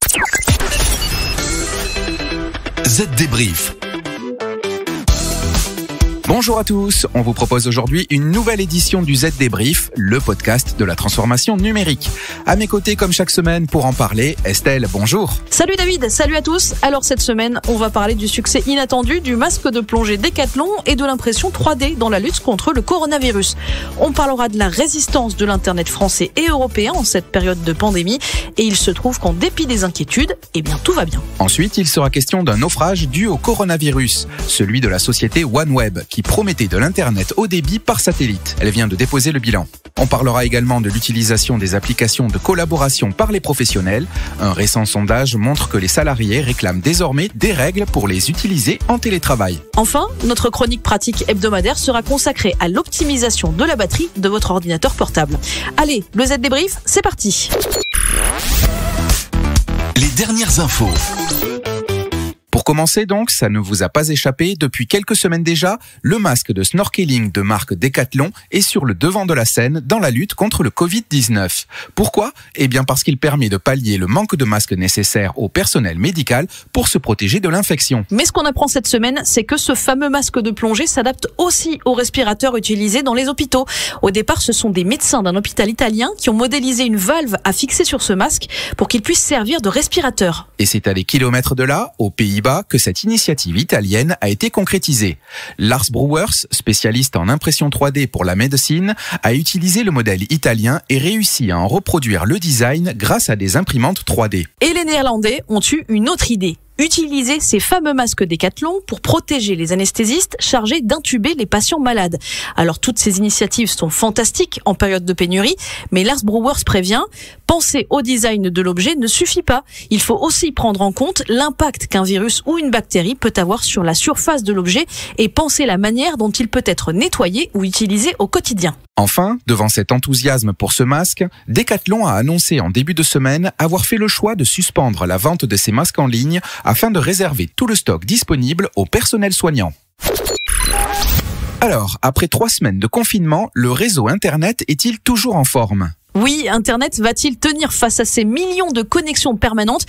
Z Débrief. Bonjour à tous, on vous propose aujourd'hui une nouvelle édition du Z Débrief, le podcast de la transformation numérique. À mes côtés, comme chaque semaine, pour en parler, Estelle, bonjour. Salut David, salut à tous. Alors cette semaine, on va parler du succès inattendu du masque de plongée Decathlon et de l'impression 3D dans la lutte contre le coronavirus. On parlera de la résistance de l'internet français et européen en cette période de pandémie et il se trouve qu'en dépit des inquiétudes, tout va bien. Ensuite, il sera question d'un naufrage dû au coronavirus, celui de la société OneWeb, qui promettait de l'internet haut débit par satellite. Elle vient de déposer le bilan. On parlera également de l'utilisation des applications de collaboration par les professionnels. Un récent sondage montre que les salariés réclament désormais des règles pour les utiliser en télétravail. Enfin, notre chronique pratique hebdomadaire sera consacrée à l'optimisation de la batterie de votre ordinateur portable. Allez, le Z Débrief, c'est parti. Les dernières infos. Pour commencer donc, ça ne vous a pas échappé, depuis quelques semaines déjà, le masque de snorkeling de marque Decathlon est sur le devant de la scène dans la lutte contre le Covid-19. Pourquoi ? Parce qu'il permet de pallier le manque de masques nécessaires au personnel médical pour se protéger de l'infection. Mais ce qu'on apprend cette semaine, c'est que ce fameux masque de plongée s'adapte aussi aux respirateurs utilisés dans les hôpitaux. Au départ, ce sont des médecins d'un hôpital italien qui ont modélisé une valve à fixer sur ce masque pour qu'il puisse servir de respirateur. Et c'est à des kilomètres de là, aux Pays-Bas, que cette initiative italienne a été concrétisée. Lars Brouwers, spécialiste en impression 3D pour la médecine, a utilisé le modèle italien et réussi à en reproduire le design grâce à des imprimantes 3D. Et les Néerlandais ont eu une autre idée. Utiliser ces fameux masques Decathlon pour protéger les anesthésistes chargés d'intuber les patients malades. Alors toutes ces initiatives sont fantastiques en période de pénurie, mais Lars Brouwers prévient, penser au design de l'objet ne suffit pas. Il faut aussi prendre en compte l'impact qu'un virus ou une bactérie peut avoir sur la surface de l'objet et penser la manière dont il peut être nettoyé ou utilisé au quotidien. Enfin, devant cet enthousiasme pour ce masque, Decathlon a annoncé en début de semaine avoir fait le choix de suspendre la vente de ces masques en ligne afin de réserver tout le stock disponible au personnel soignant. Alors, après 3 semaines de confinement, le réseau Internet est-il toujours en forme ? Oui, Internet va-t-il tenir face à ces millions de connexions permanentes ?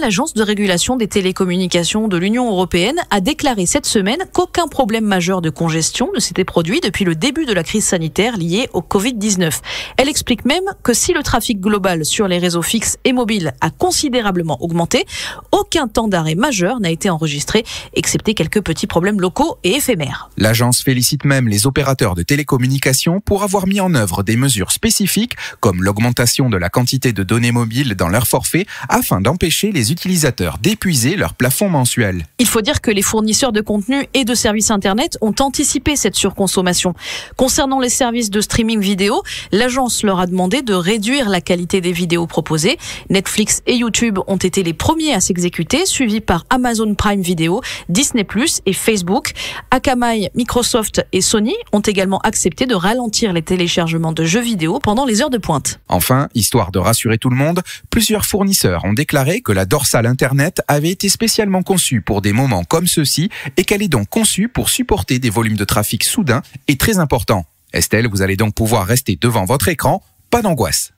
L'Agence de régulation des télécommunications de l'Union européenne a déclaré cette semaine qu'aucun problème majeur de congestion ne s'était produit depuis le début de la crise sanitaire liée au Covid-19. Elle explique même que si le trafic global sur les réseaux fixes et mobiles a considérablement augmenté, aucun temps d'arrêt majeur n'a été enregistré, excepté quelques petits problèmes locaux et éphémères. L'agence félicite même les opérateurs de télécommunications pour avoir mis en œuvre des mesures spécifiques comme l'augmentation de la quantité de données mobiles dans leur forfait afin d'empêcher les utilisateurs d'épuiser leur plafond mensuel. Il faut dire que les fournisseurs de contenu et de services Internet ont anticipé cette surconsommation. Concernant les services de streaming vidéo, l'agence leur a demandé de réduire la qualité des vidéos proposées. Netflix et YouTube ont été les premiers à s'exécuter, suivis par Amazon Prime Video, Disney+ et Facebook. Akamai, Microsoft et Sony ont également accepté de ralentir les téléchargements de jeux vidéo pendant les heures de pointe. Enfin, histoire de rassurer tout le monde, plusieurs fournisseurs ont déclaré que la dorsale Internet avait été spécialement conçue pour des moments comme ceux-ci et qu'elle est donc conçue pour supporter des volumes de trafic soudains et très importants. Estelle, vous allez donc pouvoir rester devant votre écran, pas d'angoisse.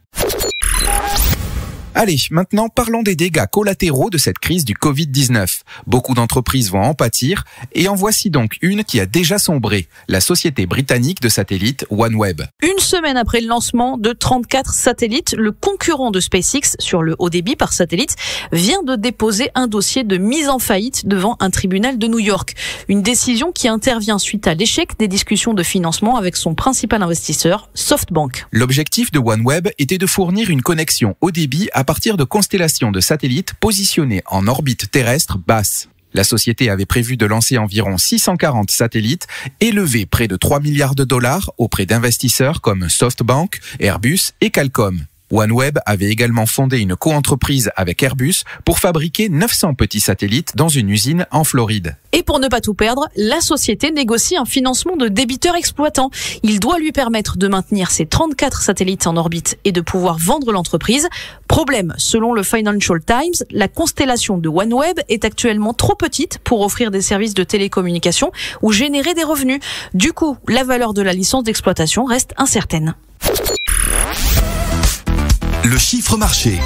Allez, maintenant parlons des dégâts collatéraux de cette crise du Covid-19. Beaucoup d'entreprises vont en pâtir et en voici donc une qui a déjà sombré, la société britannique de satellites OneWeb. Une semaine après le lancement de 34 satellites, le concurrent de SpaceX sur le haut débit par satellite vient de déposer un dossier de mise en faillite devant un tribunal de New York. Une décision qui intervient suite à l'échec des discussions de financement avec son principal investisseur, SoftBank. L'objectif de OneWeb était de fournir une connexion haut débit à partir de constellations de satellites positionnés en orbite terrestre basse. La société avait prévu de lancer environ 640 satellites et lever près de 3 milliards de dollars auprès d'investisseurs comme SoftBank, Airbus et Qualcomm. OneWeb avait également fondé une coentreprise avec Airbus pour fabriquer 900 petits satellites dans une usine en Floride. Et pour ne pas tout perdre, la société négocie un financement de débiteur exploitant. Il doit lui permettre de maintenir ses 34 satellites en orbite et de pouvoir vendre l'entreprise. Problème, selon le Financial Times, la constellation de OneWeb est actuellement trop petite pour offrir des services de télécommunication ou générer des revenus. Du coup, la valeur de la licence d'exploitation reste incertaine. Le chiffre marché.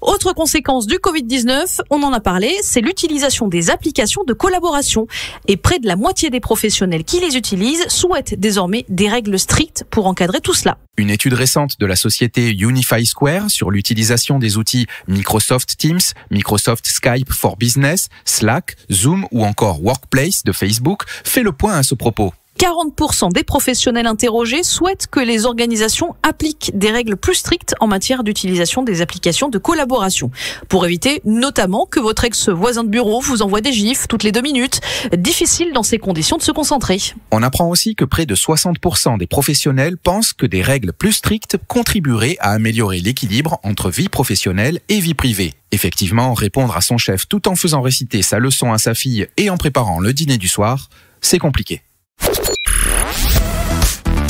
Autre conséquence du Covid-19, on en a parlé, c'est l'utilisation des applications de collaboration. Et près de la moitié des professionnels qui les utilisent souhaitent désormais des règles strictes pour encadrer tout cela. Une étude récente de la société Unify Square sur l'utilisation des outils Microsoft Teams, Microsoft Skype for Business, Slack, Zoom ou encore Workplace de Facebook fait le point à ce propos. 40% des professionnels interrogés souhaitent que les organisations appliquent des règles plus strictes en matière d'utilisation des applications de collaboration, pour éviter notamment que votre ex-voisin de bureau vous envoie des gifs toutes les 2 minutes. Difficile dans ces conditions de se concentrer. On apprend aussi que près de 60% des professionnels pensent que des règles plus strictes contribueraient à améliorer l'équilibre entre vie professionnelle et vie privée. Effectivement, répondre à son chef tout en faisant réciter sa leçon à sa fille et en préparant le dîner du soir, c'est compliqué.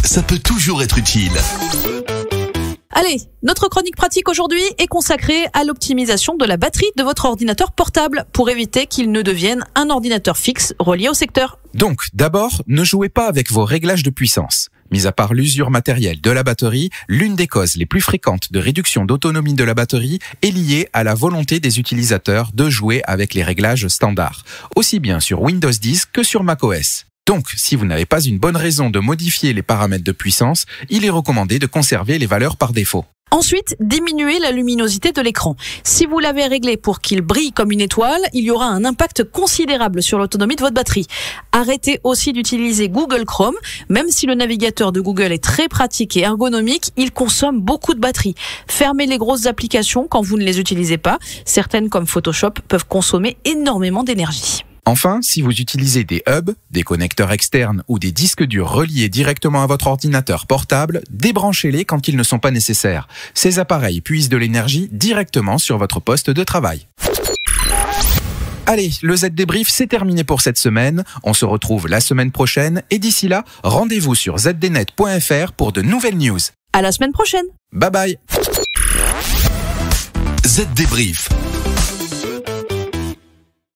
Ça peut toujours être utile. Allez, notre chronique pratique aujourd'hui est consacrée à l'optimisation de la batterie de votre ordinateur portable pour éviter qu'il ne devienne un ordinateur fixe relié au secteur. Donc, d'abord, ne jouez pas avec vos réglages de puissance. Mis à part l'usure matérielle de la batterie, l'une des causes les plus fréquentes de réduction d'autonomie de la batterie est liée à la volonté des utilisateurs de jouer avec les réglages standards, aussi bien sur Windows 10 que sur macOS. Donc, si vous n'avez pas une bonne raison de modifier les paramètres de puissance, il est recommandé de conserver les valeurs par défaut. Ensuite, diminuez la luminosité de l'écran. Si vous l'avez réglé pour qu'il brille comme une étoile, il y aura un impact considérable sur l'autonomie de votre batterie. Arrêtez aussi d'utiliser Google Chrome. Même si le navigateur de Google est très pratique et ergonomique, il consomme beaucoup de batterie. Fermez les grosses applications quand vous ne les utilisez pas. Certaines comme Photoshop peuvent consommer énormément d'énergie. Enfin, si vous utilisez des hubs, des connecteurs externes ou des disques durs reliés directement à votre ordinateur portable, débranchez-les quand ils ne sont pas nécessaires. Ces appareils puisent de l'énergie directement sur votre poste de travail. Allez, le Z Débrief, c'est terminé pour cette semaine. On se retrouve la semaine prochaine et d'ici là, rendez-vous sur zdnet.fr pour de nouvelles news. À la semaine prochaine. Bye bye. Z Débrief,